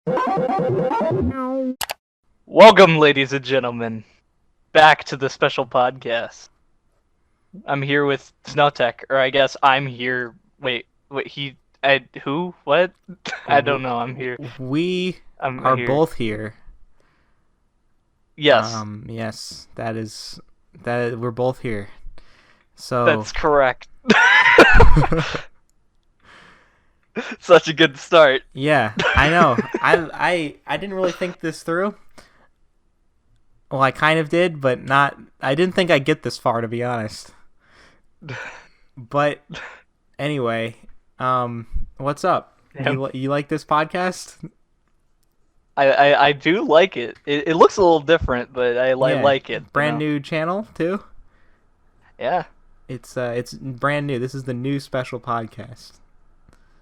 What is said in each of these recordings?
Welcome, ladies and gentlemen, back to the special podcast. I'm here with Snowtech, or I guess I'm here. Wait, who? What? I don't know. I'm here. We I'm are here. both here. Yes, Yes, that we're both here. So that's correct. Such a good start. yeah, I know. I didn't really think this through. Well, I kind of did, but not. I didn't think I'd get this far, to be honest. But anyway, what's up? Yep. You like this podcast? I do like it. It looks a little different, but I Yeah. like it. Brand new channel too. Yeah. It's brand new. This is the new special podcast.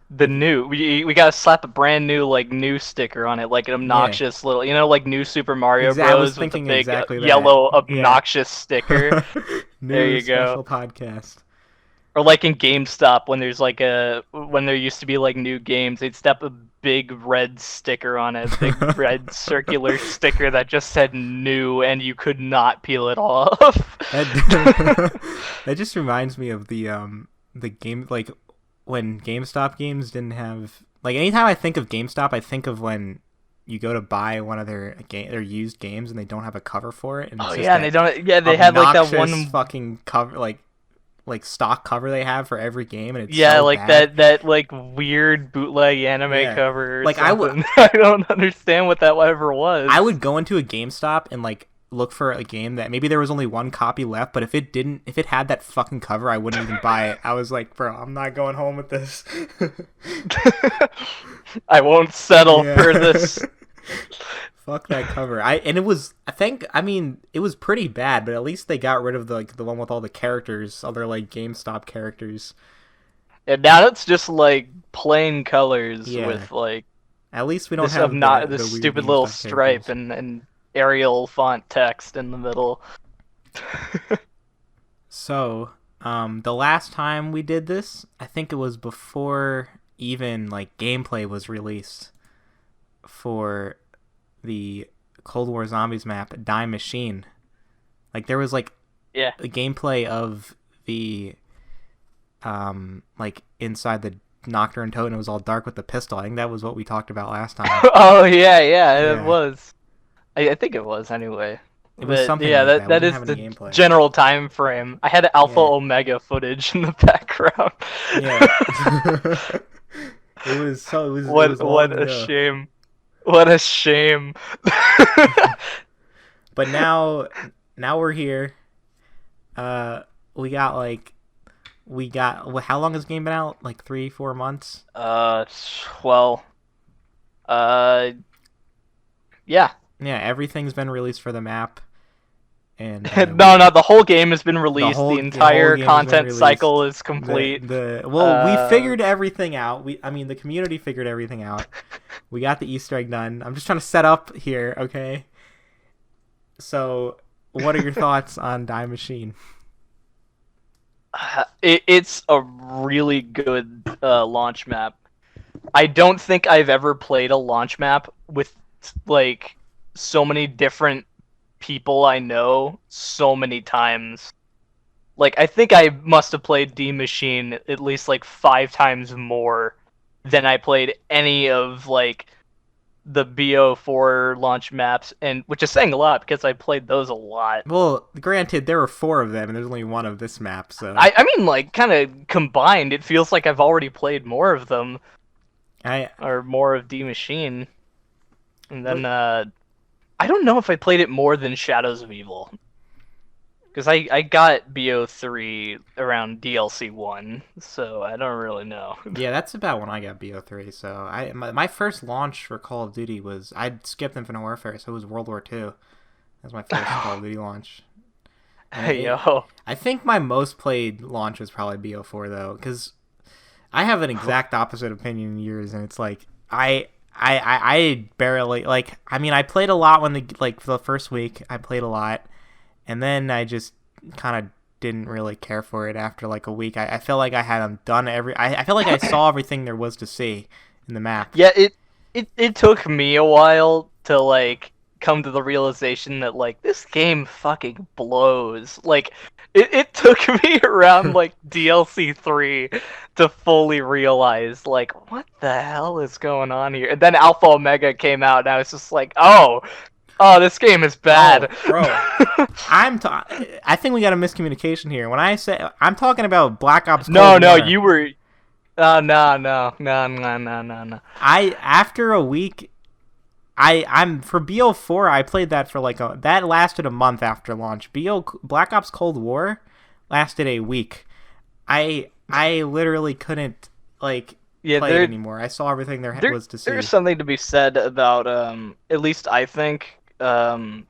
We gotta slap a brand new new sticker on it, like an obnoxious little, like New Super Mario I was Bros. With the thinking big exactly that. yellow Yeah. obnoxious sticker. New There you go. special podcast. Or like in GameStop when there's when there used to be new games, they'd step a big red sticker on it, big red circular sticker that just said new, and you could not peel it off. That just reminds me of the game, like when GameStop games didn't have, like, anytime I think of GameStop, I think of when you go to buy one of their used games and they don't have a cover for it. And it's Oh just yeah, and they don't. Yeah, they had that obnoxious one fucking cover, like stock cover they have for every game, and it's yeah, so like bad. that weird bootleg anime Yeah. cover. Or Like, I would- something. I don't understand what that ever was. I would go into a GameStop and look for a game that maybe there was only one copy left, but if it had that fucking cover, I wouldn't even buy it. I was like, bro, I'm not going home with this. I won't settle Yeah. for this. Fuck that cover. It was pretty bad, but at least they got rid of the one with all the characters, other GameStop characters. And now it's just plain colors Yeah. with At least we don't this have not the this weird stupid little GameStop stripe characters. and Arial font text in the middle. So, the last time we did this, I think it was before even gameplay was released for the Cold War Zombies map, Die Machine. There was Yeah. a gameplay of the inside the Nocturne Toad, and it was all dark with the pistol. I think that was what we talked about last time. Oh yeah, it Yeah. was. I think it was anyway. It was But, something yeah, like that. that We is didn't have the any gameplay. general time frame. I had Alpha Yeah. Omega footage in the background. Yeah. It was What long a ago. shame. What a shame. But now we're here. We got how long has the game been out? 3-4 months? Well, yeah. Yeah, everything's been released for the map. And No, the whole game has been released. whole The entire game has been content released. cycle is complete. we figured everything out. The community figured everything out. We got the Easter egg done. I'm just trying to set up here, okay? So, what are your thoughts on Die Machine? It's a really good launch map. I don't think I've ever played a launch map with so many different people I know so many times. I think I must have played D Machine at least 5 times more than I played any of the BO4 launch maps, and which is saying a lot because I played those a lot. Well, granted, there were 4 of them, and there's only one of this map, so... I mean, kind of combined, it feels like I've already played more of them, or more of D Machine. And then, I don't know if I played it more than Shadows of Evil. Because I got BO3 around DLC 1, so I don't really know. Yeah, that's about when I got BO3, so my first launch for Call of Duty was... I'd skipped Infinite Warfare, so it was World War II. That was my first Call of Duty launch. Yo. I think my most played launch was probably BO4, though, because I have an exact opposite opinion in yours, and it's I barely... I played a lot when for the first week, I played a lot, and then I just kind of didn't really care for it after a week. I feel like I had done I feel like I saw everything there was to see in the map. Yeah, it took me a while to like come to the realization that like this game fucking blows. Like it took me around like DLC 3 to fully realize like what the hell is going on here. And then Alpha Omega came out and I was just like, "Oh, this game is bad." Oh, bro. I think we got a miscommunication here. When I say I'm talking about Black Ops Cold No, War. you were no. After a week, I'm for BO4. I played that for that lasted a month after launch. Black Ops Cold War lasted a week. I literally couldn't play it anymore. I saw everything there was to see. There's something to be said about at least I think the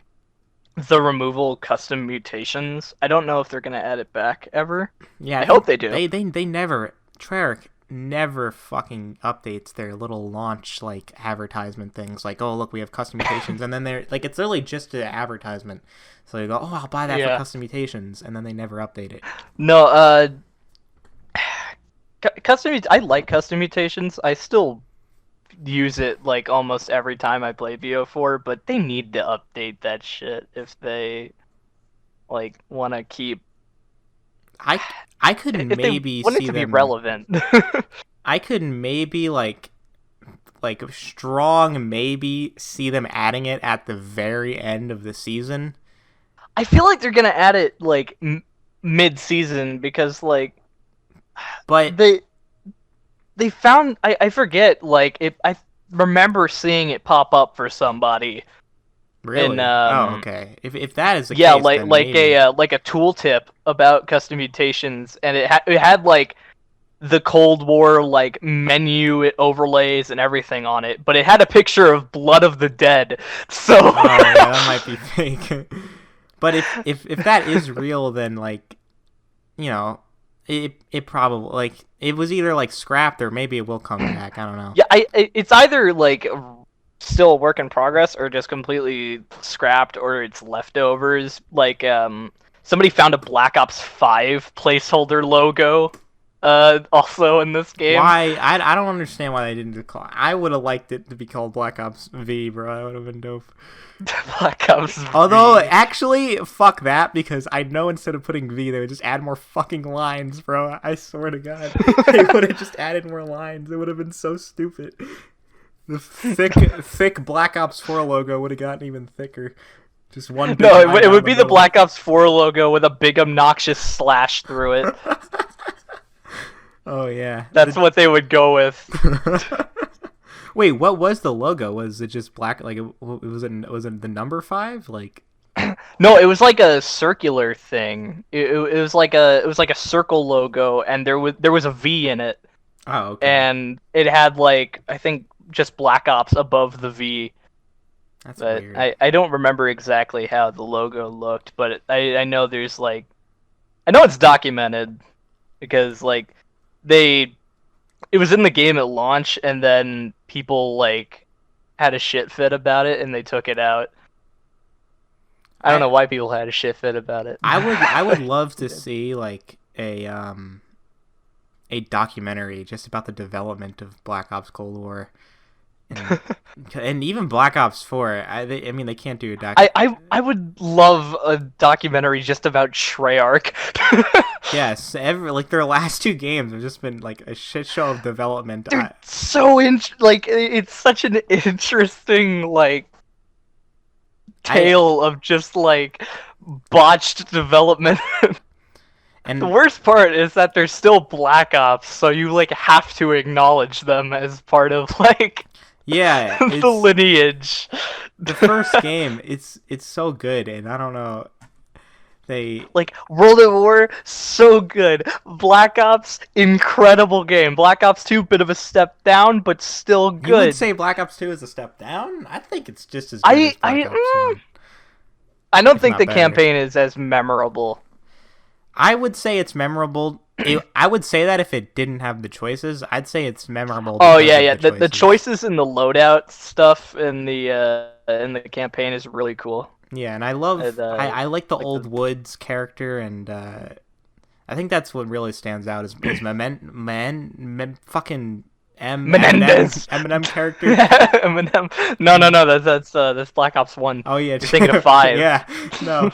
removal of custom mutations. I don't know if they're gonna add it back ever. Yeah, I hope they do. They never. Treyarch never fucking updates their little launch advertisement things like, oh look, we have custom mutations, and then they're like, it's literally just an advertisement. So you go, oh, I'll buy that for custom mutations, and then they never update it. No, I like custom mutations. I still use it like almost every time I play BO4, but they need to update that shit if they like want to keep. I could maybe want see it to them, be relevant. I could maybe like strong maybe see them adding it at the very end of the season. I feel like they're gonna add it like mid-season because but they found I forget I remember seeing it pop up for somebody. Really? Okay. If that is the case, then maybe. a tooltip about custom mutations, and it had like the Cold War menu overlays and everything on it, but it had a picture of Blood of the Dead. So oh yeah, that might be fake. But if that is real, then it probably it was either scrapped or maybe it will come back. I don't know. Yeah, it's either still a work in progress or just completely scrapped or it's leftovers. Somebody found a Black Ops 5 placeholder logo also in this game. Why? I don't understand why they didn't call. I would have liked it to be called Black Ops V, bro. That would have been dope. Black Ops V. Although, actually, fuck that, because I know instead of putting V, they would just add more fucking lines, bro. I swear to God. They would have just added more lines. It would have been so stupid. The thick Black Ops 4 logo would have gotten even thicker. Just one big line it would be the middle. Black Ops 4 logo with a big obnoxious slash through it. Oh, yeah. That's what they would go with. Wait, what was the logo? Was it just black? Was it the number 5? No, it was like a circular thing. It was like a circle logo, and there was a V in it. Oh, okay. And it had I think just Black Ops above the V. That's but weird. I don't remember exactly how the logo looked, but I know there's I know it's documented because it was in the game at launch, and then people had a shit fit about it, and they took it out. I don't know why people had a shit fit about it. I would love to see a documentary just about the development of Black Ops Cold War, and even Black Ops 4. I mean, they can't do a documentary. I would love a documentary just about Treyarch. Yes, their last 2 games have just been a shit show of development. They're it's such an interesting tale of just botched development. And the worst part is that they're still Black Ops, so you have to acknowledge them as part of yeah, the lineage. The first game, it's so good, and I don't know. They World at War, so good. Black Ops, incredible game. Black Ops 2, bit of a step down, but still good. You would say Black Ops 2 is a step down? I think it's just as good as Black Ops 1. I don't think the not better. campaign is as memorable. I would say it's memorable. I would say that if it didn't have the choices, I'd say it's memorable. Oh yeah. The choices in the loadout stuff in the campaign is really cool. Yeah, and I love. I like the old Woods character, and I think that's what really stands out is fucking Menendez. Eminem character. Eminem. No. That's Black Ops 1. Oh yeah, You're thinking of 5. Yeah, no,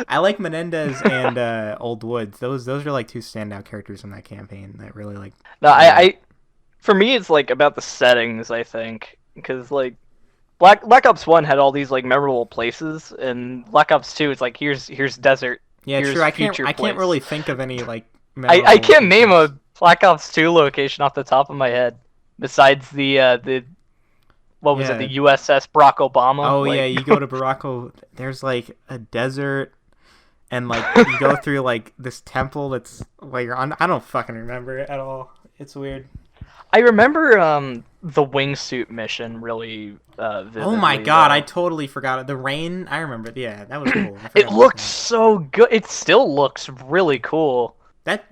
I like Menendez and Old Woods. Those are like two standout characters in that campaign that really like. No, I for me it's like about the settings, I think, because like Black Ops 1 had all these like memorable places, and Black Ops 2 is like here's desert. Yeah, here's true. I future can't really think of any like. I can't name a Black Ops 2 location off the top of my head besides the what was it, the USS Barack Obama. Oh like... yeah, you go to Barack. There's like a desert, and like you go through like this temple that's like you're on. I don't fucking remember it at all. It's weird. I remember the wingsuit mission really vividly. Oh my god, though. I totally forgot it. The rain, I remember it. Yeah, that was cool. It looked so good. It still looks really cool.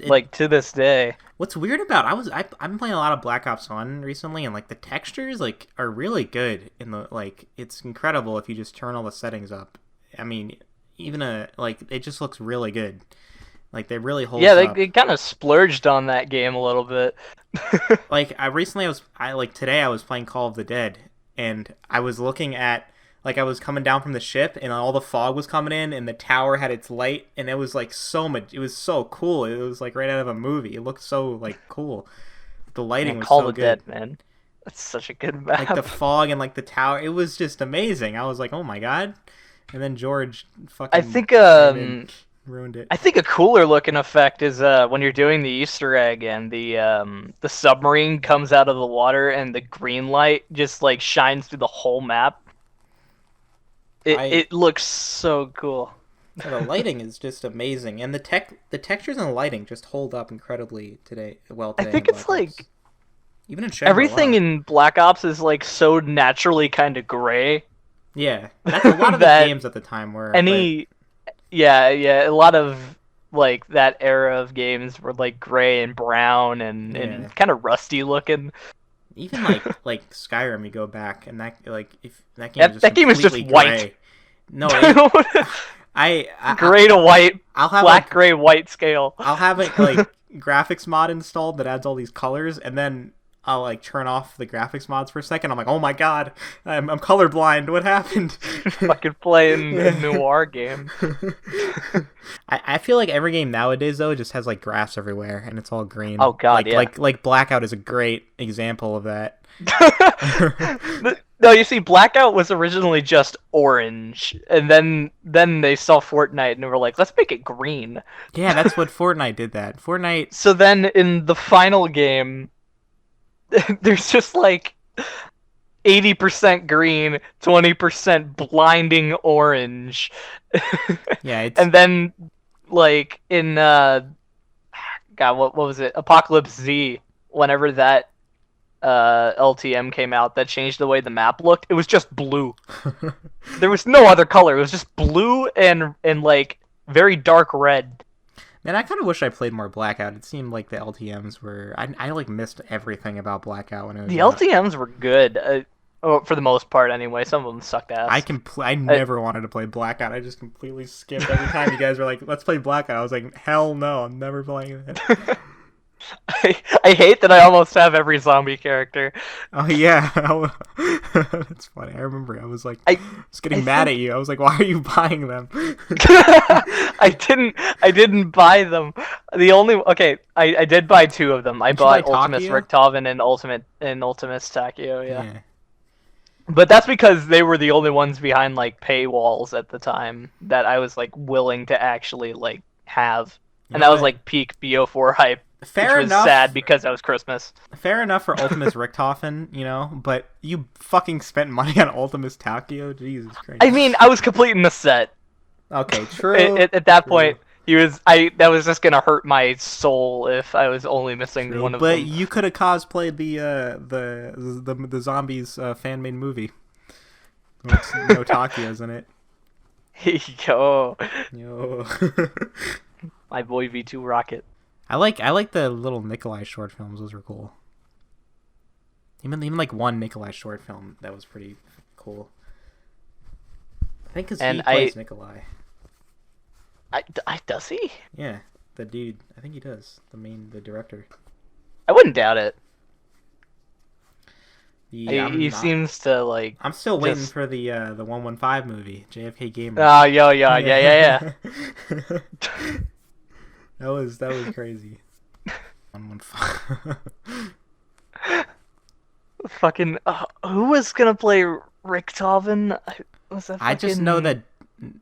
Like to this day. What's weird about I've been playing a lot of Black Ops 1 recently, and like the textures like are really good in the like it's incredible if you just turn all the settings up. I mean, even like it just looks really good. Like they really hold. Yeah, up. they kind of splurged on that game a little bit. Like today I was playing Call of the Dead, and I was looking at like I was coming down from the ship, and all the fog was coming in, and the tower had its light, and it was like so much. It was so cool. It was like right out of a movie. It looked so like cool. The lighting was Call so the good. Dead, man. That's such a good map. Like the fog and like the tower, it was just amazing. I was like, oh my god. And then George fucking. I think ruined it. I think a cooler looking effect is when you're doing the Easter egg and the submarine comes out of the water and the green light just like shines through the whole map. It looks so cool. Yeah, the lighting is just amazing, and the textures and the lighting just hold up incredibly today. I think it's like even in Shangri-La. Everything in Black Ops is like so naturally kind of gray. Yeah, that's a lot of the games at the time were. Yeah, a lot of like that era of games were like gray and brown and kind of rusty looking. Even like Skyrim, you go back and that like if that game is just white. Gray. No, I gray to white. I'll have black, gray, white scale. I'll have it like graphics mod installed that adds all these colors, and then I'll like turn off the graphics mods for a second. I'm like, oh my god, I'm colorblind. What happened? Fucking playing a noir game. I feel like every game nowadays though just has like grass everywhere and it's all green. Oh god, like Blackout is a great example of that. No, you see, Blackout was originally just orange, and then they saw Fortnite and were like, let's make it green. Yeah, that's what Fortnite did. Fortnite. So then in the final game, there's just like 80% green, 20% blinding orange. Yeah, and then like in God, what was it? Apocalypse Z. Whenever that LTM came out, that changed the way the map looked. It was just blue. There was no other color. It was just blue and like very dark red. Man, I kind of wish I played more Blackout. It seemed like the LTMs were. I like missed everything about Blackout when it was. The LTMs were good, for the most part anyway. Some of them sucked ass. I never wanted to play Blackout. I just completely skipped every time you guys were like, "Let's play Blackout." I was like, "Hell no, I'm never playing it." I hate that I almost have every zombie character. Oh yeah, that's funny. I remember I was like, I was getting mad at you. I was like, why are you buying them? I didn't buy them. I did buy 2 of them. I bought Ultimus Richtofen and Ultimus Takeo. Yeah. But that's because they were the only ones behind like paywalls at the time that I was like willing to actually like have, and that was like peak BO4 hype. Fair enough. Sad because that was Christmas. Fair enough for Ultimus Richtofen, but you fucking spent money on Ultimus Takeo? Jesus Christ. I mean, I was completing the set. Okay, true. At that point, that was just gonna hurt my soul if I was only missing one of them. But you could have cosplayed the zombies fan-made movie. No Takeos in it. Yo. Yo. My boy V2 Rocket. I like the little Nikolai short films. Those were cool. Even like one Nikolai short film that was pretty cool. I think because he plays Nikolai. Does he? Yeah, the dude. I think he does. The director. I wouldn't doubt it. Yeah, He seems to like. I'm still waiting just... for the 115 movie, JFK Gamer. Oh, yeah. That was crazy. 115. Fucking who was gonna play Richtofen? Was that? Fucking... I just know that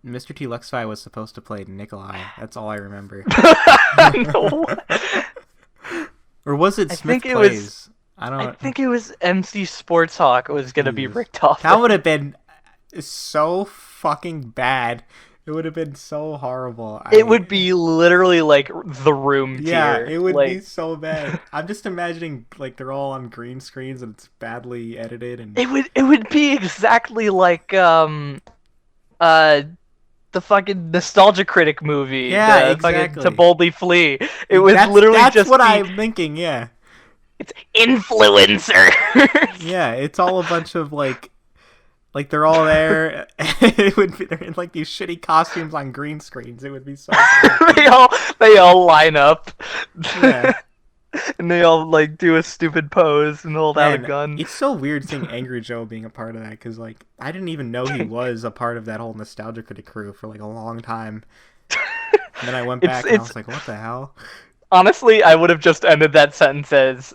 Mr. T. Luxfy was supposed to play Nikolai. That's all I remember. No. Or was it Smith think Plays? it was. I don't. I think it was MC Sports Hawk was gonna be Richtofen. That would have been so fucking bad. It would have been so horrible. It would be literally like The Room tier. Yeah, it would like... be so bad. I'm just imagining like they're all on green screens and it's badly edited and it would be exactly like the fucking Nostalgia Critic movie. Yeah, exactly. To Boldly Flee. It was that's literally that's what I'm thinking. Yeah, it's influencer. Yeah, it's all a bunch of like they're all there. It would be they're in like these shitty costumes on green screens. It would be so they all line up. Yeah. And they all like do a stupid pose and hold out a gun. It's so weird seeing Angry Joe being a part of that because like I didn't even know he was a part of that whole Nostalgia Critic crew for like a long time. And then I went back and I was like, what the hell? Honestly, I would have just ended that sentence as,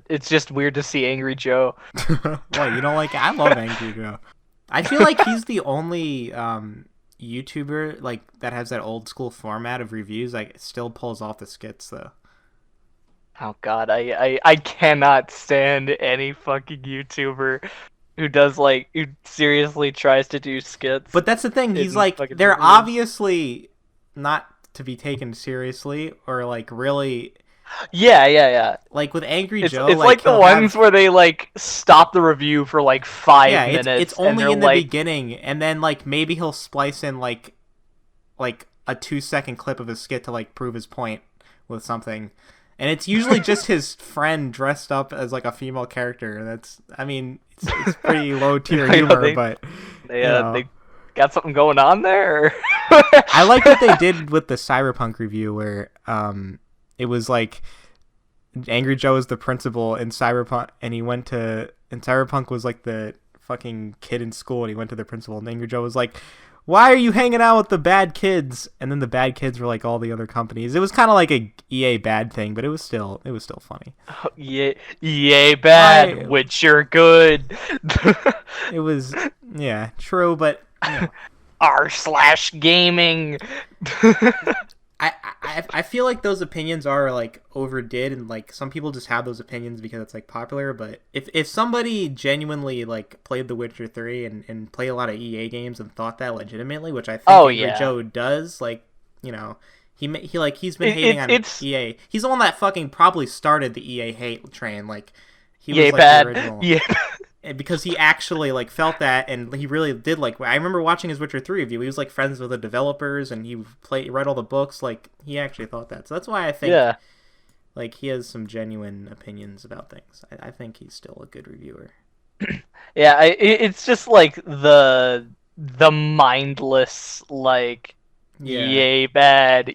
it's just weird to see Angry Joe. What, you don't like it? I love Angry Joe. I feel like he's the only YouTuber like that has that old school format of reviews. Like, still pulls off the skits though. Oh god, I cannot stand any fucking YouTuber who does like who seriously tries to do skits. But that's the thing. He's like they're reviews. Obviously not to be taken seriously or like really. Yeah. Like with Angry Joe, it's like the ones where they like stop the review for like 5 minutes. It's only in the beginning, and then like maybe he'll splice in like a 2-second clip of a skit to like prove his point with something, and it's usually just his friend dressed up as like a female character. That's it's pretty low tier humor, but they got something going on there. I like what they did with the Cyberpunk review where it was like Angry Joe is the principal in Cyberpunk and Cyberpunk was like the fucking kid in school and he went to the principal and Angry Joe was like, why are you hanging out with the bad kids? And then the bad kids were like all the other companies. It was kind of like a EA bad thing, but it was still funny. Oh, EA bad, Witcher good. It was true, but r/gaming. I feel like those opinions are like overdid and like some people just have those opinions because it's like popular, but if somebody genuinely like played The Witcher 3 and played a lot of EA games and thought that legitimately, which I think Angry Joe does, like, you know, he's been hating on EA. He's the one that fucking probably started the EA hate train, like he was like bad. The original. Yeah. Because he actually like felt that, and he really did like. I remember watching his Witcher 3 review. He was like friends with the developers, and he read all the books. Like he actually thought that. So that's why I think, like he has some genuine opinions about things. I think he's still a good reviewer. Yeah, it's just like the mindless like. EA bad,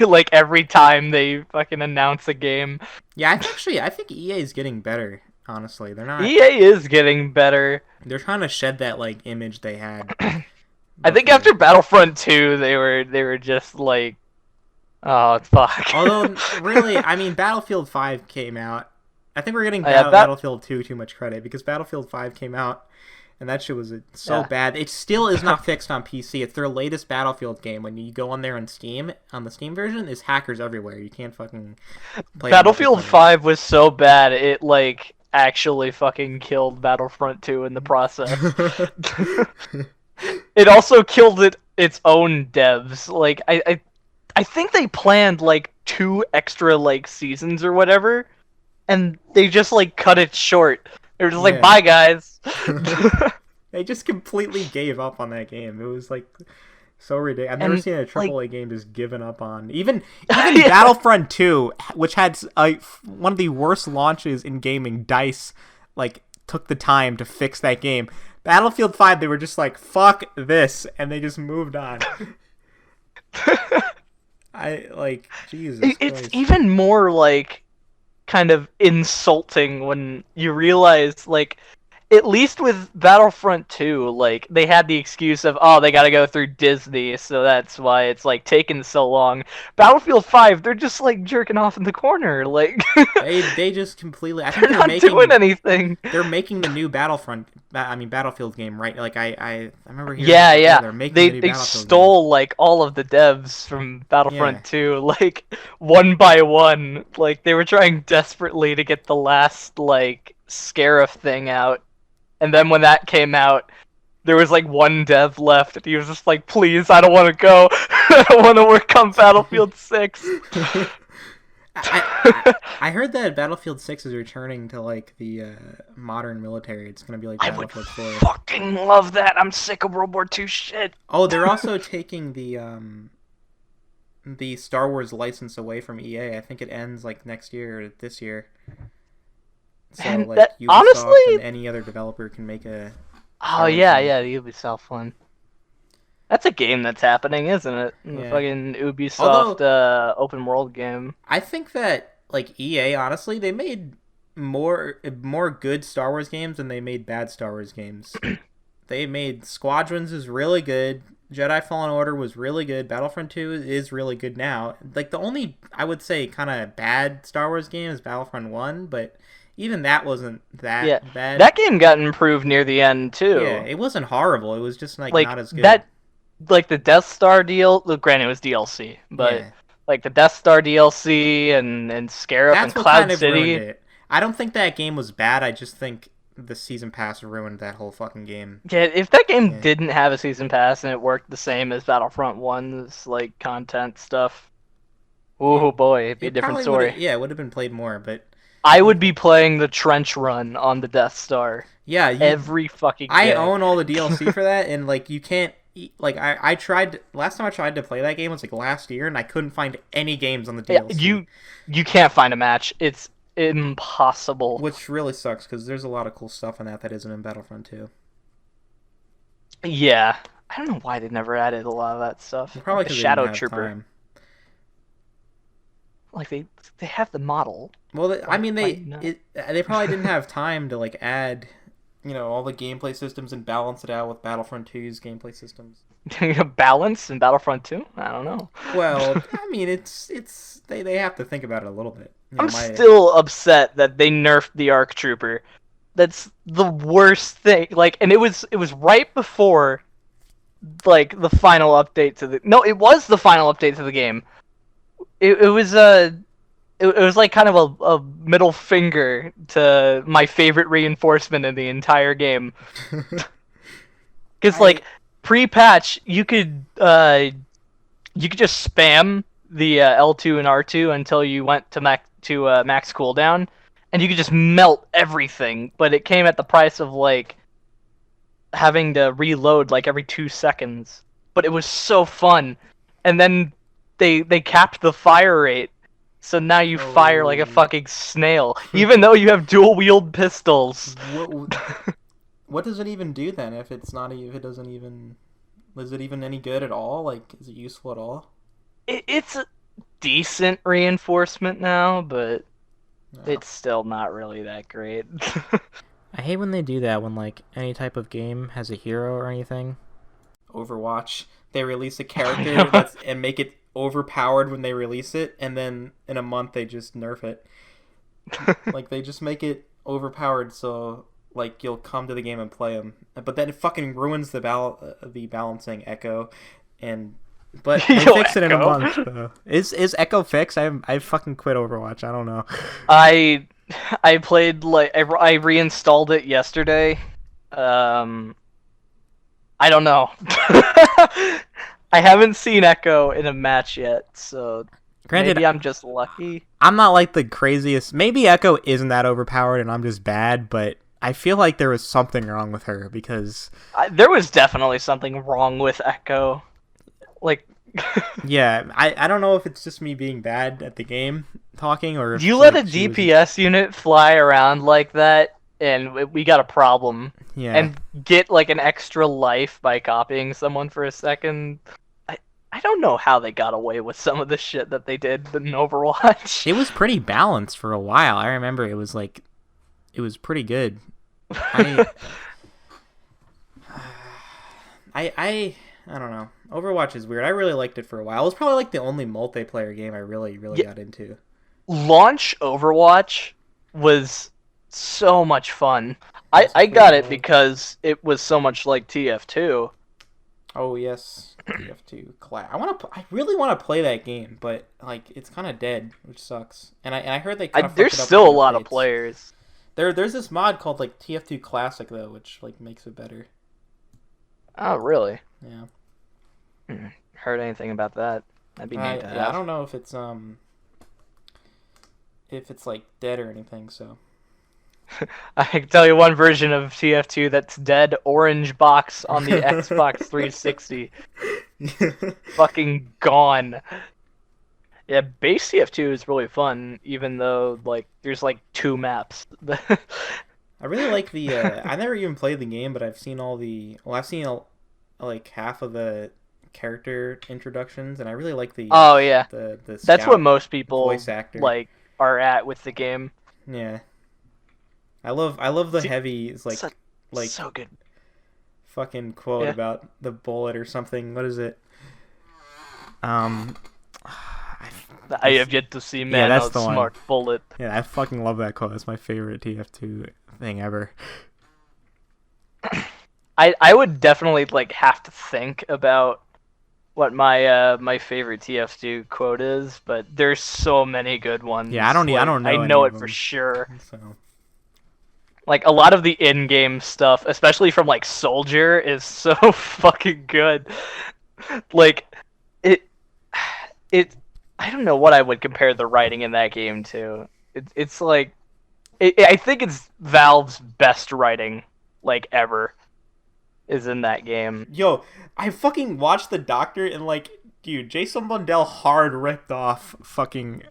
like every time they fucking announce a game. Yeah, I think EA is getting better. Honestly, they're not. EA is getting better. They're trying to shed that like image they had. I think after Battlefront 2, they were just like, oh fuck. Although, really, I mean, Battlefield 5 came out. I think we're getting Battlefield 2 too much credit because Battlefield 5 came out, and that shit was so bad. It still is not fixed on PC. It's their latest Battlefield game. When you go on there on Steam, on the Steam version, there's hackers everywhere. You can't fucking play. Battlefield 5 was so bad, it like actually fucking killed Battlefront 2 in the process. It also killed its own devs. Like I think they planned like 2 extra like seasons or whatever, and they just like cut it short. They were just like, bye guys. They just completely gave up on that game. It was like so ridiculous. I've never seen a AAA game just given up on. Even Battlefront 2, which had one of the worst launches in gaming, DICE like took the time to fix that game. Battlefield 5, they were just like, fuck this, and they just moved on. Jesus It's even more like kind of insulting when you realize, like, at least with Battlefront 2, like, they had the excuse of, oh, they gotta go through Disney, so that's why it's, like, taking so long. Battlefield 5, they're just, like, jerking off in the corner, like... They just completely... I think they're not doing anything. They're making the new Battlefield game, right? Like, I remember hearing... Yeah. They're making the new They Battlefield stole, game. like, all of the devs from Battlefront 2, like, one by one. Like, they were trying desperately to get the last, like, Scarif thing out. And then when that came out, there was like one dev left, and he was just like, "Please, I don't want to go. I don't want to work on Battlefield 6." I heard that Battlefield 6 is returning to like the modern military. It's gonna be like Battlefield 4. Fucking love that. I'm sick of World War II shit. Oh, they're also taking the Star Wars license away from EA. I think it ends like next year or this year. So, and like, that, Ubisoft honestly, and any other developer can make a... Oh, yeah, the Ubisoft one. That's a game that's happening, isn't it? Yeah. The fucking Ubisoft open world game. I think that, like, EA, honestly, they made more good Star Wars games than they made bad Star Wars games. They made Squadrons is really good. Jedi Fallen Order was really good. Battlefront 2 is really good now. Like, the only, I would say, kind of bad Star Wars game is Battlefront 1, but... Even that wasn't that bad. That game got improved near the end too. Yeah, it wasn't horrible. It was just like not as good. That, like the Death Star deal. Look, granted, it was DLC, but like the Death Star DLC and Scarif and Cloud City. It. I don't think that game was bad. I just think the season pass ruined that whole fucking game. Yeah, if that game didn't have a season pass and it worked the same as Battlefront 1's like content stuff, oh boy, it'd be a different story. It would have been played more, but. I would be playing the trench run on the Death Star. Yeah, every fucking day. I own all the DLC for that, and like you can't. Like I tried last time I tried to play that game was like last year, and I couldn't find any games on the DLC. Yeah, you can't find a match. It's impossible. Which really sucks because there's a lot of cool stuff in that isn't in Battlefront 2. Yeah, I don't know why they never added a lot of that stuff. Probably like the Shadow Trooper. Time. Like they have the model. Well, they probably didn't have time to like add, all the gameplay systems and balance it out with Battlefront 2's gameplay systems. Balance in Battlefront 2? I don't know. Well, I mean, it's they have to think about it a little bit. I'm still upset that they nerfed the ARC Trooper. That's the worst thing. Like, and it was right before, like, the final update to the. No, it was the final update to the game. It was it was like kind of a middle finger to my favorite reinforcement in the entire game. Because like pre-patch, you could just spam the L2 and R2 until you went to max cooldown, and you could just melt everything. But it came at the price of like having to reload like every 2 seconds. But it was so fun, and then they capped the fire rate. So now you fire like a fucking snail, even though you have dual wield pistols. What does it even do then? If it's not, if it doesn't even, is it even any good at all? Like, is it useful at all? It's a decent reinforcement now, but it's still not really that great. I hate when they do that when like any type of game has a hero or anything. Overwatch, they release a character and make it overpowered when they release it, and then in a month they just nerf it. Like they just make it overpowered so like you'll come to the game and play them, but then it fucking ruins the balancing Echo. But they fix it in a month. So. Is Echo fixed? I fucking quit Overwatch. I don't know. I played I reinstalled it yesterday. I don't know. I haven't seen Echo in a match yet, so maybe I'm just lucky. I'm not like the craziest. Maybe Echo isn't that overpowered and I'm just bad, but I feel like there was something wrong with her because... there was definitely something wrong with Echo. Like... Yeah, I don't know if it's just me being bad at the game talking or... If you let a DPS unit fly around like that, and we got a problem. Yeah. And get like an extra life by copying someone for a second. I I don't know how they got away with some of the shit that they did in Overwatch. It was pretty balanced for a while. I remember it was pretty good. I I don't know. Overwatch is weird. I really liked it for a while. It was probably like the only multiplayer game I really got into. Launch Overwatch was so much fun. That's I pretty got it cool. because it was so much like TF2. Oh yes, TF2 class. I really want to play that game, but like it's kind of dead, which sucks. And I heard they kind of There's still a lot of players. There's this mod called like TF2 Classic though, which like makes it better. Oh, really? Yeah. Heard anything about that? That'd be neat to have. Yeah, I don't know if it's like dead or anything. So I can tell you one version of TF2 that's dead: Orange Box on the Xbox 360. Fucking gone. Yeah, base TF2 is really fun, even though like there's like 2 maps. I really like the. I never even played the game, but I've seen like half of the character introductions, and I really like the. Oh yeah, the that's scout what most people voice actor. like are at with the game. Yeah. I love the See, heavy like so good. fucking quote Yeah. about the bullet or something. What is it? I have yet to see man that's the outsmart bullet. Yeah, I fucking love that quote. That's my favorite TF2 thing ever. I would definitely like have to think about what my favorite TF2 quote is, but there's so many good ones. Yeah, I don't know I any know of it for them. sure. So Like a lot of the in-game stuff, especially from like Soldier, is so fucking good. Like it I don't know what I would compare the writing in that game to. It's like I think it's Valve's best writing like ever is in that game. yo, I fucking watched the Doctor and like, dude, Jason Blundell hard ripped off fucking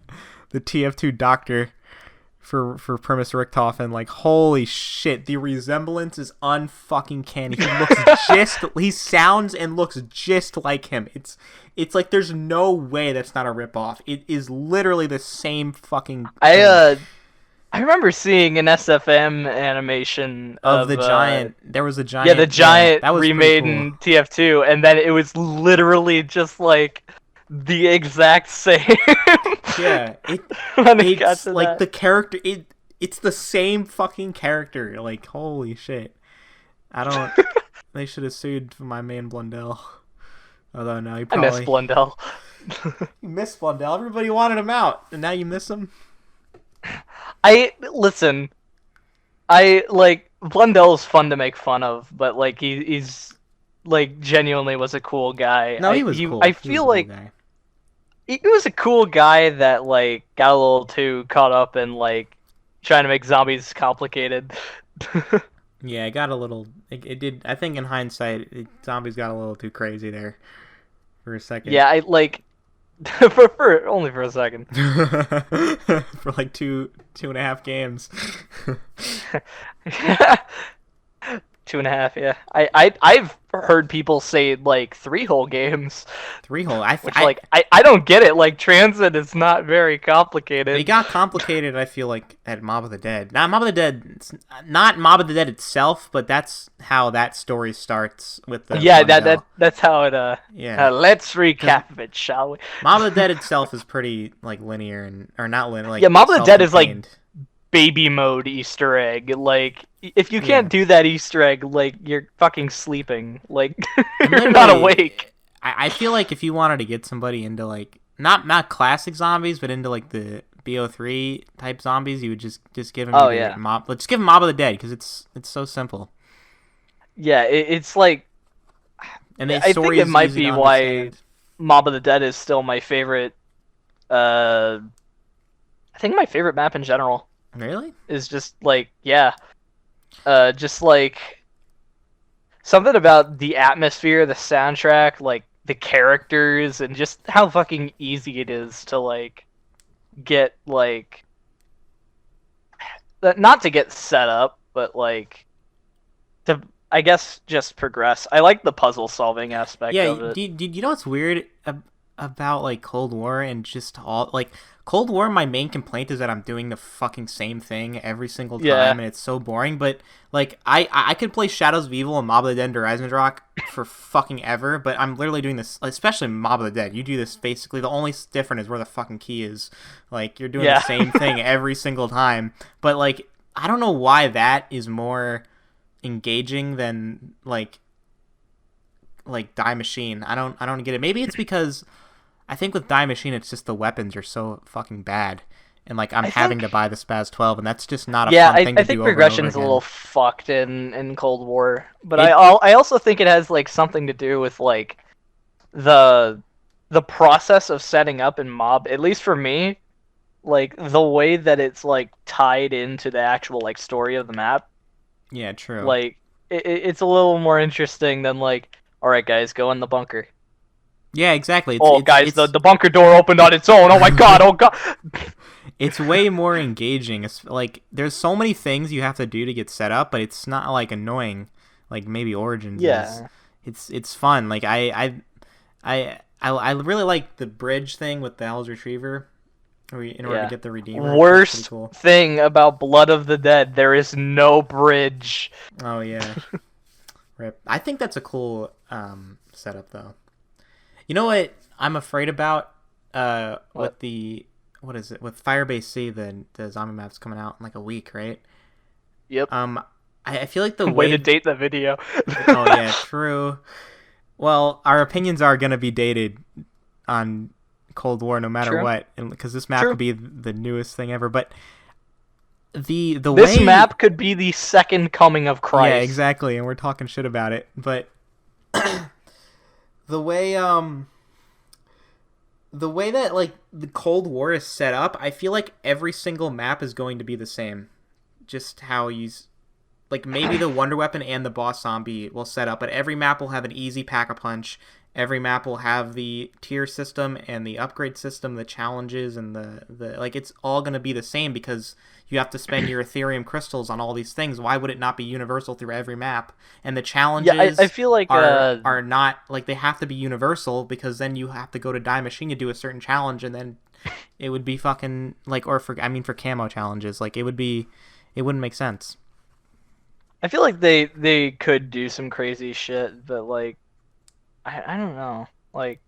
the TF2 Doctor for Primus Richtofen, and like, holy shit, the resemblance is unfucking canny. He sounds and looks just like him. It's like there's no way that's not a ripoff. It is literally the same fucking thing. I remember seeing an SFM animation of the giant. There was a giant. Yeah, the giant that was pretty remade cool. in TF2, and then it was literally just like the exact same. Yeah, when it got it's to like that. the character. It's the same fucking character. Like, holy shit! I don't. They should have sued my man Blundell. Although now he I probably miss Blundell. You miss Blundell. Everybody wanted him out, and now you miss him. Listen. I like Blundell's fun to make fun of, but like he's like genuinely was a cool guy. No, he was cool. I He was a feel cool like guy. he was a cool guy that like got a little too caught up in like trying to make zombies complicated. Yeah, it got a little. It did. I think in hindsight, zombies got a little too crazy there for a second. Yeah, I like for only for a second. For like two and a half games. 2.5, yeah. I've heard people say like 3 whole games, 3 whole. which I don't get it. Like Transit is not very complicated. It got complicated, I feel like, at Mob of the Dead. Not Mob of the Dead. It's not Mob of the Dead itself, but that's how that story starts with the. Yeah, Blundell. that's how it. Yeah. Let's recap it, shall we? Mob of the Dead itself is pretty like linear or not linear. Like, Yeah, Mob of the Dead is, like, self-contained. Baby mode Easter egg. Like if you can't Yeah. do that Easter egg, like you're fucking sleeping. Like And you're not literally, awake. I feel like if you wanted to get somebody into like not classic zombies, but into like the BO3 type zombies, you would just give them. Oh, yeah. Let's give them Mob of the Dead because it's so simple. Yeah, it's like And the I think story it is might easy be to why understand. Mob of the Dead is still my favorite. I think my favorite map in general Really? is just like just like something about the atmosphere, the soundtrack, like the characters, and just how fucking easy it is to like get like not to get set up, but like to I guess just progress. I like the puzzle solving aspect of Yeah, it. you know what's weird about like Cold War and just all like Cold War? My main complaint is that I'm doing the fucking same thing every single time, Yeah. and it's so boring. But like I could play Shadows of Evil and Mob of the Dead and Horizon Rock for fucking ever, but I'm literally doing this, especially Mob of the Dead. You do this basically. The only different is where the fucking key is. Like you're doing Yeah. the same thing every single time. But like I don't know why that is more engaging than like Die Machine. I don't get it. Maybe it's because I think with Die Machine it's just the weapons are so fucking bad. And like I'm I having think- to buy the Spaz 12 and that's just not a Yeah, fun thing I to think do over and over progression's a again. little fucked in Cold War, but It- I also think it has like something to do with like the process of setting up in Mob. At least for me, like the way that it's like tied into the actual like story of the map. Yeah, true. Like it's a little more interesting than like, all right, guys, go in the bunker. Yeah, exactly. Guys, it's, the bunker door opened on its own. Oh my god! Oh god! it's way more engaging. It's like there's so many things you have to do to get set up, but it's not like annoying like maybe Origins is. Yeah. It's fun. Like I really like the bridge thing with the Hell's Retriever in order Yeah. to get the Redeemer. That's pretty Worst cool. thing about Blood of the Dead, there is no bridge. Oh yeah. Rip. I think that's a cool setup though. You know what I'm afraid about? What? What is it? With Firebase C, the zombie map's coming out in like a week, right? Yep. I feel like the Way way to date the video. Oh yeah, true. Well, our opinions are gonna be dated on Cold War no matter True. what, because this map True. could be the newest thing ever. But the This way map could be the second coming of Christ. yeah, exactly, and we're talking shit about it. But the way that like the Cold War is set up, I feel like every single map is going to be the same. Just how you like maybe the Wonder Weapon and the boss zombie will set up, but every map will have an easy pack-a-punch. Every map will have the tier system and the upgrade system, the challenges and the like it's all going to be the same because you have to spend your Ethereum crystals on all these things. Why would it not be universal through every map? And the challenges Yeah, I feel like are not like they have to be universal because then you have to go to Die Machine to do a certain challenge and then it would be fucking like or for camo challenges like it wouldn't make sense. I feel like they could do some crazy shit, but like I don't know. Like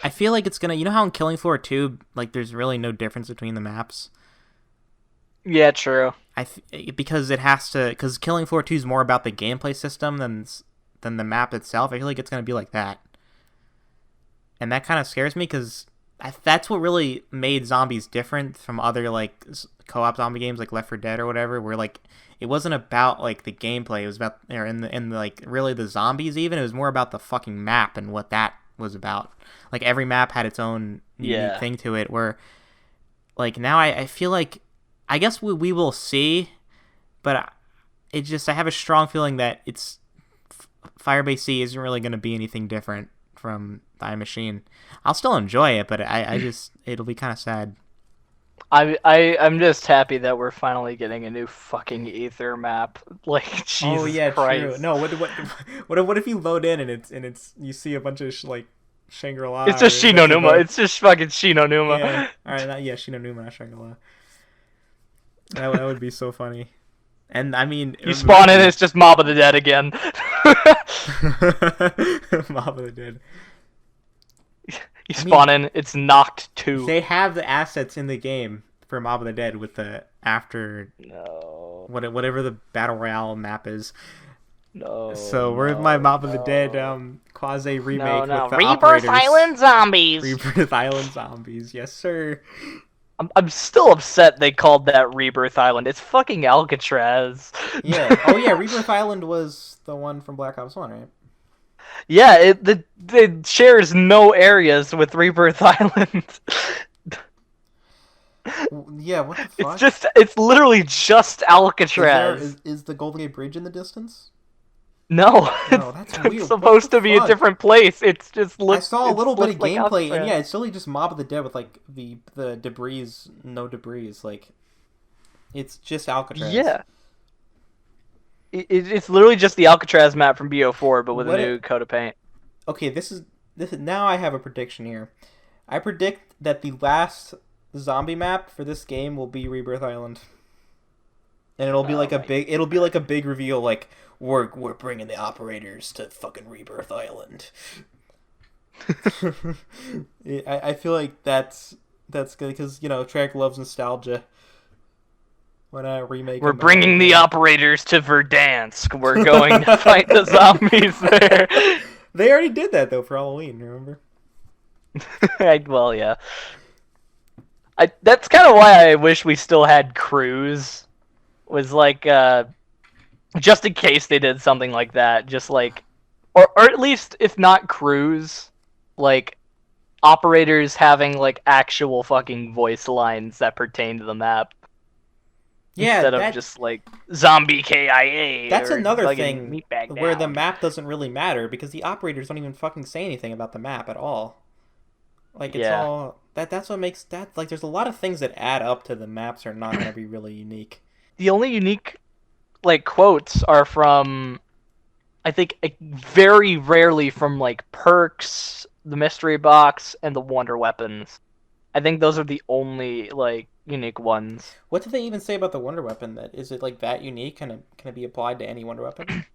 I feel like it's gonna you know how in Killing Floor 2 like there's really no difference between the maps. yeah, true. Because it has to because Killing Floor 2 is more about the gameplay system than the map itself. I feel like it's gonna be like that, and that kind of scares me because that's what really made zombies different from other like co-op zombie games like Left 4 Dead or whatever, where like it wasn't about like the gameplay. It was about or in the like really the zombies even. It was more about the fucking map and what that was about. Like every map had its own unique thing to it. Where like now I feel like I guess we will see, but it just I have a strong feeling that it's Firebase C isn't really going to be anything different from Die Machine. I'll still enjoy it, but I just it'll be kind of sad. I'm just happy that we're finally getting a new fucking Aether map. Like Jesus Christ. true. No, what if you load in and it's you see a bunch of like Shangri-La? It's just Shinonuma. It's just fucking Shinonuma. Yeah. All right. Shinonuma, not Shangri-La. That would be so funny. And I mean, You spawn in, it's just Mob of the Dead again. Mob of the Dead. You spawn in, it's Knocked 2. They have the assets in the game for Mob of the Dead with the after No. whatever the battle royale map is. No. So where's my Mob of the Dead quasi remake No, with the Rebirth operators? Island Zombies. Rebirth Island Zombies, yes sir. I'm still upset they called that Rebirth Island. It's fucking Alcatraz. Yeah. Oh yeah, Rebirth Island was the one from Black Ops 1, right? Yeah, it shares no areas with Rebirth Island. Yeah, what the fuck? It's literally just Alcatraz. Is the Golden Gate Bridge in the distance? No, No, that's weird. it's What supposed the to be a fuck? different place. It's just I saw a little bit of looks like gameplay, and Alcatraz. yeah, it's really just Mob of the Dead with like the debris, no debris. Like it's just Alcatraz. Yeah. It's literally just the Alcatraz map from BO4, but with a What new coat of paint. Okay, this is now I have a prediction here. I predict that the last zombie map for this game will be Rebirth Island. And it'll be like a big reveal, like we're bringing the operators to fucking Rebirth Island. I feel like that's good because Treyarch loves nostalgia. Why not remake? We're bringing the operators to Verdansk. We're going to fight the zombies there. They already did that though for Halloween. Remember? Well, yeah. That's kind of why I wish we still had crews. Was like, just in case they did something like that, just like, or at least if not crews, like operators having like actual fucking voice lines that pertain to the map. Yeah, instead of just like zombie KIA. That's or another fucking thing meatbag where down. the map doesn't really matter because the operators don't even fucking say anything about the map at all. Like it's Yeah. all that's what makes that like. There's a lot of things that add up to the maps are not gonna be really unique. The only unique like quotes are from, I think, very rarely from like perks, the mystery box, and the wonder weapons. I think those are the only like unique ones. What did they even say about the wonder weapon? That is it like that unique? Can it be applied to any wonder weapon?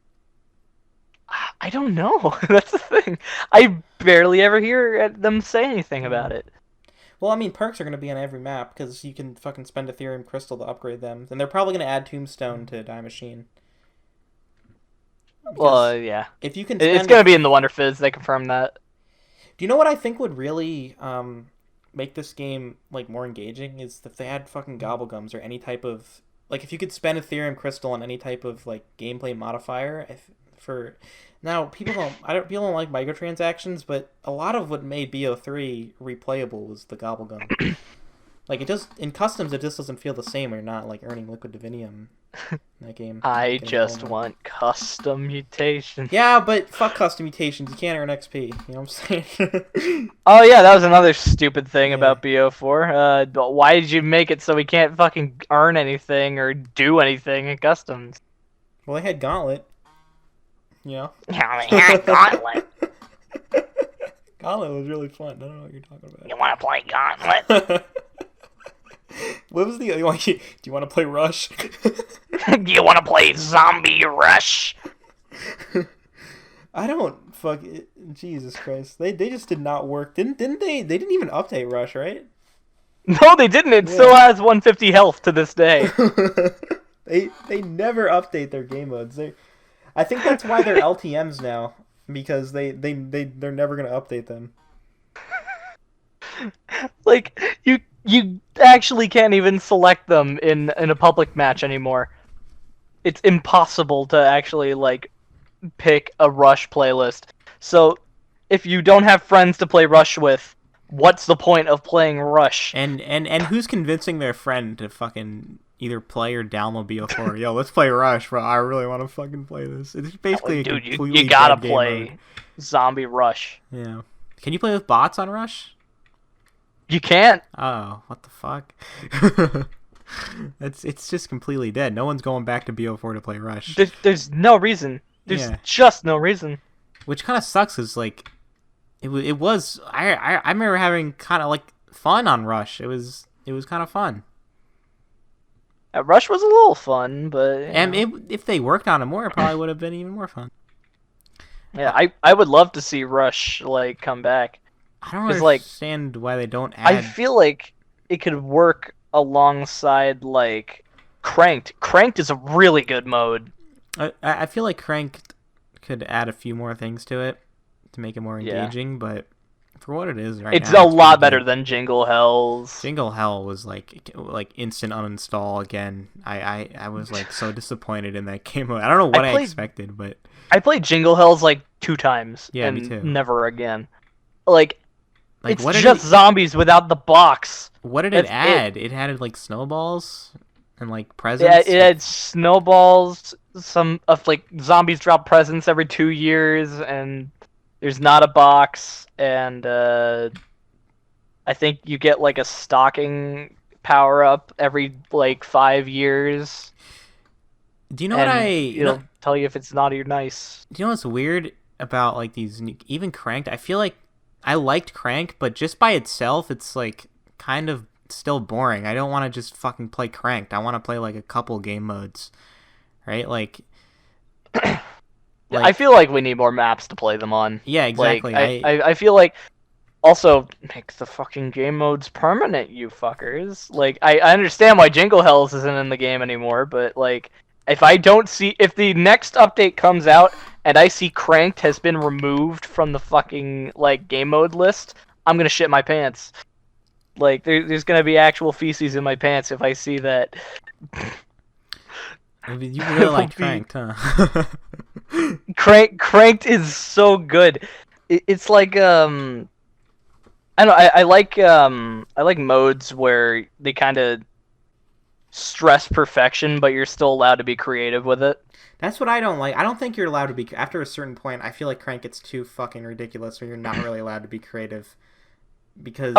I don't know. That's the thing. I barely ever hear them say anything about it. Well, I mean, perks are going to be on every map because you can fucking spend Ethereum Crystal to upgrade them. And they're probably going to add Tombstone to Die Machine. Well, yeah. If you can It's spend... going to be in the Wonder Fizz. They confirmed that. Do you know what I think would really make this game like more engaging? Is if they had fucking Gobblegums or any type of... Like, if you could spend Ethereum Crystal on any type of like gameplay modifier... Now, people don't like microtransactions, but a lot of what made BO3 replayable was the Gobblegum. Like, it just, in customs, it just doesn't feel the same when you're not, like, earning Liquid Divinium in that game. I Getting just gold. want custom mutations. Yeah, but fuck custom mutations. You can't earn XP. You know what I'm saying? Oh yeah, that was another stupid thing Yeah. about BO4. But why did you make it so we can't fucking earn anything or do anything in customs? Well, they had Gauntlet. You know? Yeah, they had Gauntlet. Gauntlet was really fun. I don't know what you're talking about. You want to play Gauntlet? What was the... Do you want to play Rush? Do you want to play Zombie Rush? I don't fuck it. Jesus Christ. They just did not work. Didn't they? They didn't even update Rush, right? No, they didn't. It still has 150 health to this day. They never update their game modes. I think that's why they're LTMs now because they're never going to update them. Like you actually can't even select them in a public match anymore. It's impossible to actually like pick a Rush playlist. So if you don't have friends to play Rush with, what's the point of playing Rush? And who's convincing their friend to fucking either play or download BO4? Yo, let's play Rush, bro. I really want to fucking play this. It's basically a Dude, completely you gotta dead game play mode. Zombie Rush. Yeah. Can you play with bots on Rush? You can't. Oh, what the fuck? It's just completely dead. No one's going back to BO4 to play Rush. There's no reason. There's Yeah. just no reason. Which kind of sucks is like it was I remember having kind of like fun on Rush. It was kind of fun. Rush was a little fun, but you And know. if they worked on it more, it probably would have been even more fun. Yeah, I would love to see Rush like come back. I don't 'Cause, like, understand why they don't I add. feel like it could work alongside like Cranked. Cranked is a really good mode. I feel like Cranked could add a few more things to it to make it more Yeah. engaging, but for what it is right It's now, a lot pretty better good. than Jingle Hells. Single Hell was like instant uninstall again. I was like so disappointed in that game. I don't know what I played- expected, but I played Jingle Hells like 2 times. Yeah, and me too. never again. Like it's what did just zombies without the box. what did it that's it. add? It added like snowballs and like Yeah, presents. it had snowballs. Some of like zombies drop presents every 2 years, and there's not a box. And I think you get like a stocking power up every like 5 years. Do you know what it'll tell you if it's naughty or nice. Do you know what's weird about like these even Cranked? I feel like I liked Crank, but just by itself, it's like kind of still boring. I don't want to just fucking play Cranked. I want to play like a couple game modes, right? Like, I feel like we need more maps to play them on. Yeah, exactly. Like, I feel like also make the fucking game modes permanent, you fuckers. Like I understand why Jingle Hells isn't in the game anymore, but like if the next update comes out and I see Cranked has been removed from the fucking like game mode list, I'm gonna shit my pants. Like there's gonna be actual feces in my pants if I see that. You really like Cranked, huh? Cranked is so good. It's like I don't know. I like modes where they kind of stress perfection, but you're still allowed to be creative with it. That's what I don't like. I don't think you're allowed to be after a certain point. I feel like Crank gets too fucking ridiculous, where you're not really allowed to be creative. Because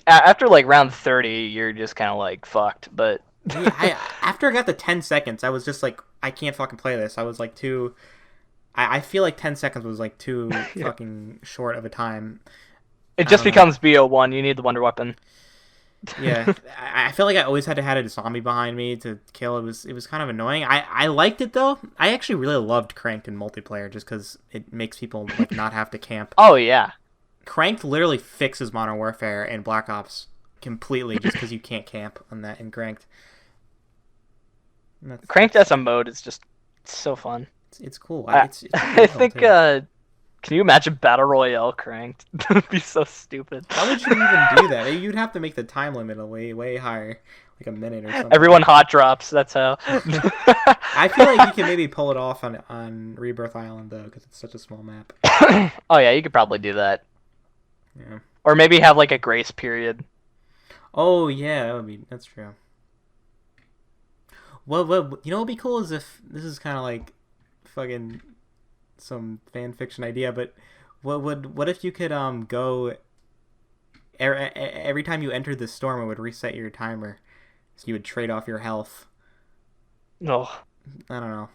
after like round 30, you're just kind of like fucked. But yeah, after I got the 10 seconds, I was just like, I can't fucking play this. I was like too. I feel like 10 seconds was like too fucking short of a time. It just becomes BO1. You need the Wonder Weapon. Yeah, I feel like I always had to have a zombie behind me to kill. It was kind of annoying. I liked it though. I actually really loved Cranked in multiplayer just because it makes people like not have to camp. Oh yeah. Cranked literally fixes Modern Warfare and Black Ops completely just because you can't camp on that in Cranked. Cranked as a mode is just so fun. It's cool. I think. Can you imagine Battle Royale Cranked? That'd be so stupid. How would you even do that? You'd have to make the time limit way higher, like a minute or something. Everyone hot drops. That's how. I feel like you can maybe pull it off on Rebirth Island though, because it's such a small map. Oh yeah, you could probably do that. Yeah. Or maybe have like a grace period. Oh yeah, that's true. Well, you know what'd be cool is if this is kind of like fucking some fan fiction idea, but what if you could go every time you entered the storm, it would reset your timer, so you would trade off your health. No. I don't know.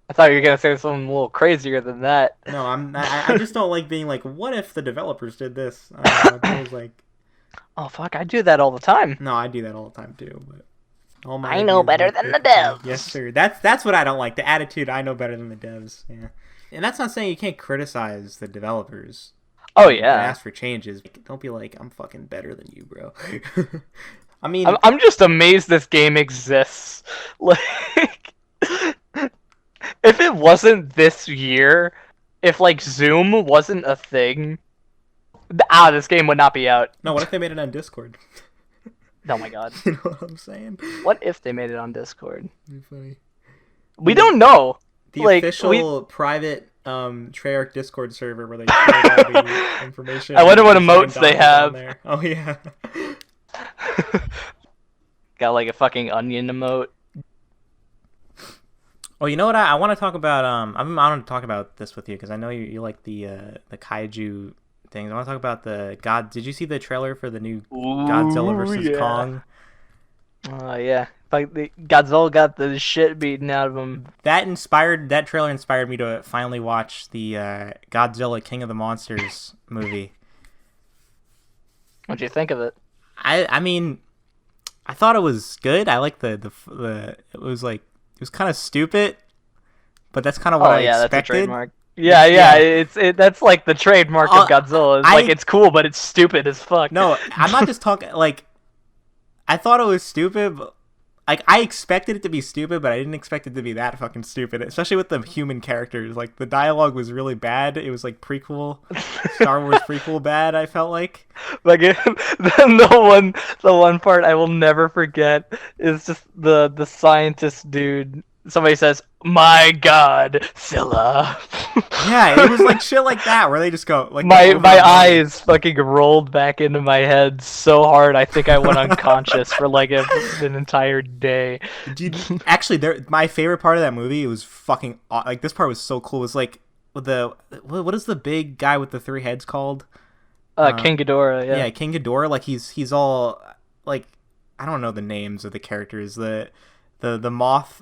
I thought you were gonna say something a little crazier than that. No, I just don't like being like, what if the developers did this? I don't know, it was like, oh fuck, I do that all the time. No, I do that all the time too, but. I know better than the devs. Yes, sir. That's what I don't like. The attitude, I know better than the devs. Yeah, and that's not saying you can't criticize the developers. Oh yeah. And ask for changes. Don't be like, I'm fucking better than you, bro. I mean, I'm just amazed this game exists. Like, if it wasn't this year, if like Zoom wasn't a thing, this game would not be out. No, what if they made it on Discord? Oh my god. You know what I'm saying? What if they made it on Discord? That'd be funny. We don't know. The official private Treyarch Discord server where they share all the information. I wonder what emotes they have. There. Oh yeah. Got like a fucking onion emote. Oh, you know what? I want to talk about. I want to talk about this with you because I know you like the kaiju things. I want to talk about the God. Did you see the trailer for the new Godzilla vs. Kong? Yeah. Like Godzilla got the shit beaten out of him. That trailer inspired me to finally watch the Godzilla King of the Monsters movie. What'd you think of it? I mean, I thought it was good. I like the it was kind of stupid, but that's kind of what I expected. That's a trademark. Yeah. That's like the trademark of Godzilla. It's cool, but it's stupid as fuck. No, I'm not just talking like. I thought it was stupid. But, like I expected it to be stupid, but I didn't expect it to be that fucking stupid. Especially with the human characters. Like the dialogue was really bad. It was like prequel, Star Wars prequel bad. I felt like. Like the one part I will never forget is just the scientist dude. Somebody says, "My God, Scylla." Yeah, it was like shit like that where they just go like my eyes fucking rolled back into my head so hard I think I went unconscious for like an entire day. Actually, my favorite part of that movie, it was fucking like this part was so cool. It was like what is the big guy with the 3 heads called? King Ghidorah. Yeah, King Ghidorah. Like he's all like I don't know the names of the characters. The moth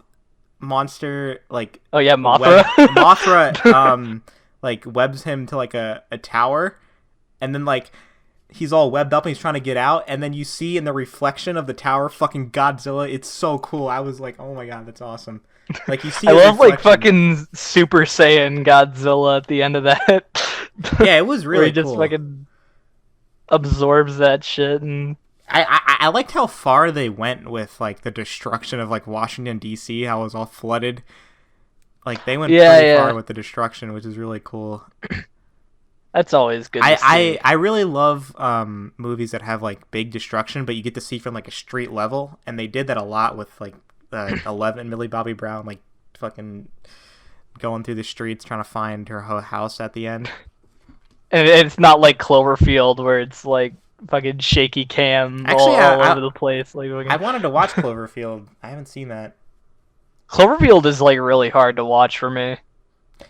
monster, like, Oh yeah, Mothra. Mothra like webs him to like a tower, and then like he's all webbed up and he's trying to get out, and then you see in the reflection of the tower fucking Godzilla. It's so cool. I was like, oh my god, that's awesome. Like you see I his love like reflection. fucking Super Saiyan Godzilla at the end of that. Yeah, it was Where really he just cool. fucking absorbs that shit and I liked how far they went with like the destruction of like Washington D.C. How it was all flooded. Like they went pretty far with the destruction, which is really cool. that's always good to see. I really love movies that have like big destruction, but you get to see from like a street level, and they did that a lot with like 11 Millie Bobby Brown, like fucking going through the streets trying to find her house at the end. And it's not like Cloverfield where it's like fucking shaky cam Actually, all over the place. Like I wanted to watch Cloverfield. I haven't seen that. Cloverfield is like really hard to watch for me.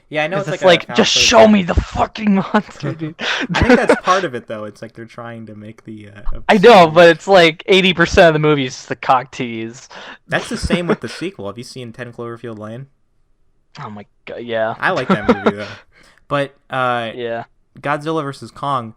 Yeah, I know it's It's like like just show me the fucking monster, dude. I think that's part of it, though. It's like they're trying to make the. I know, but it's like 80% of the movie is just the cock tease. That's the same with the sequel. Have you seen 10 Cloverfield Lane? Oh my god, yeah. I like that movie though. But Yeah. Godzilla vs Kong.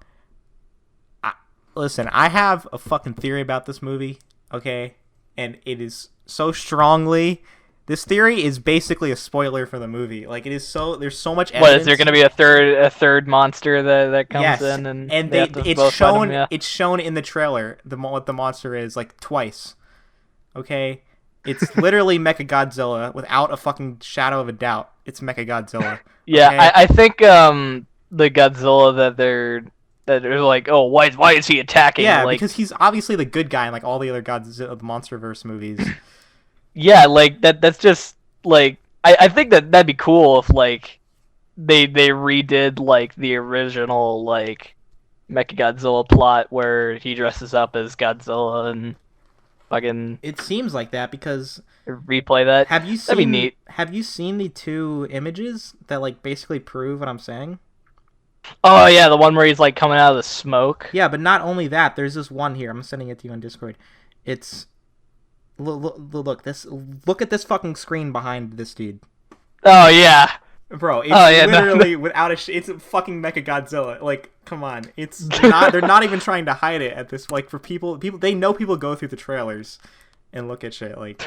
Listen, I have a fucking theory about this movie, okay? And it is so strongly. This theory is basically a spoiler for the movie. Like it is so. There's so much evidence. What is there going to be a third monster that comes Yes, in and and they have to it's both fight shown. him, yeah. It's shown in the trailer. What the monster is like twice. Okay, it's literally Mechagodzilla without a fucking shadow of a doubt. It's Mechagodzilla. Yeah, okay? I think the Godzilla that they're like, oh, why is he attacking? Yeah, like, because he's obviously the good guy in like all the other Godzilla MonsterVerse movies. yeah, like that's just like I think that'd be cool if like they redid like the original like Mechagodzilla plot where he dresses up as Godzilla and fucking It seems like that because replay that. have you seen? That'd be neat. Have you seen the two images that like basically prove what I'm saying? Oh yeah, the one where he's like coming out of the smoke. Yeah, but not only that. There's this one here. I'm sending it to you on Discord. It's look at this fucking screen behind this dude. Oh yeah. Bro, it's Oh, yeah, no, literally without it's a fucking Mechagodzilla. Like, come on, it's not. They're not even trying to hide it at this. Like, for people, they know people go through the trailers and look at shit. Like,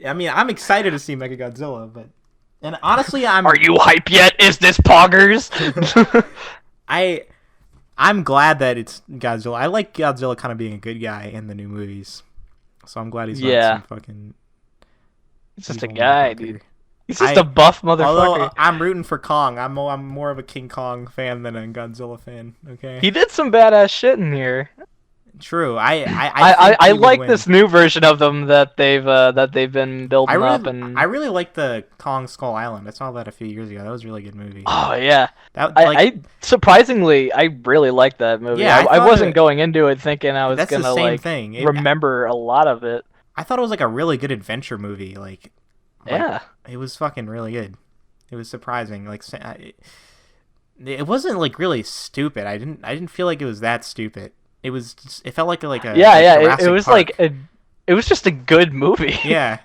I mean, I'm excited to see Mechagodzilla, but and honestly, Are you hype yet? Is this poggers? I'm glad that it's Godzilla. I like Godzilla kind of being a good guy in the new movies, so I'm glad he's not some fucking. It's just a evil guy, motherfucker. dude. He's just a buff motherfucker. Although I'm rooting for Kong. I'm more of a King Kong fan than a Godzilla fan. Okay. He did some badass shit in here. True. I I like this new version of them that they've been building up, and I really like the Kong Skull Island. I saw that a few years ago. That was a really good movie. oh yeah, That I surprisingly I really liked that movie. Yeah, I I thought wasn't it- going into it thinking I was that's gonna the same like thing. remember a lot of it. I thought it was like a really good adventure movie. Like Yeah, it was fucking really good. It was surprising. Like it wasn't like really stupid. I didn't feel like it was that stupid. It was just, it felt like a yeah. It Jurassic was Park. like it was just a good movie. Yeah.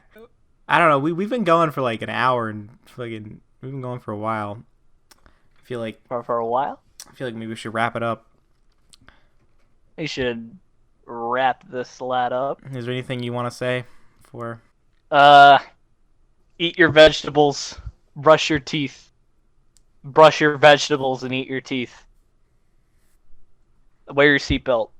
I don't know. We've been going for like an hour and fucking we've been going for a while. I feel like for a while. maybe we should wrap it up. We should wrap this lad up. Is there anything you want to say for Eat your vegetables. Brush your teeth. Brush your vegetables and eat your teeth. Wear your seatbelt.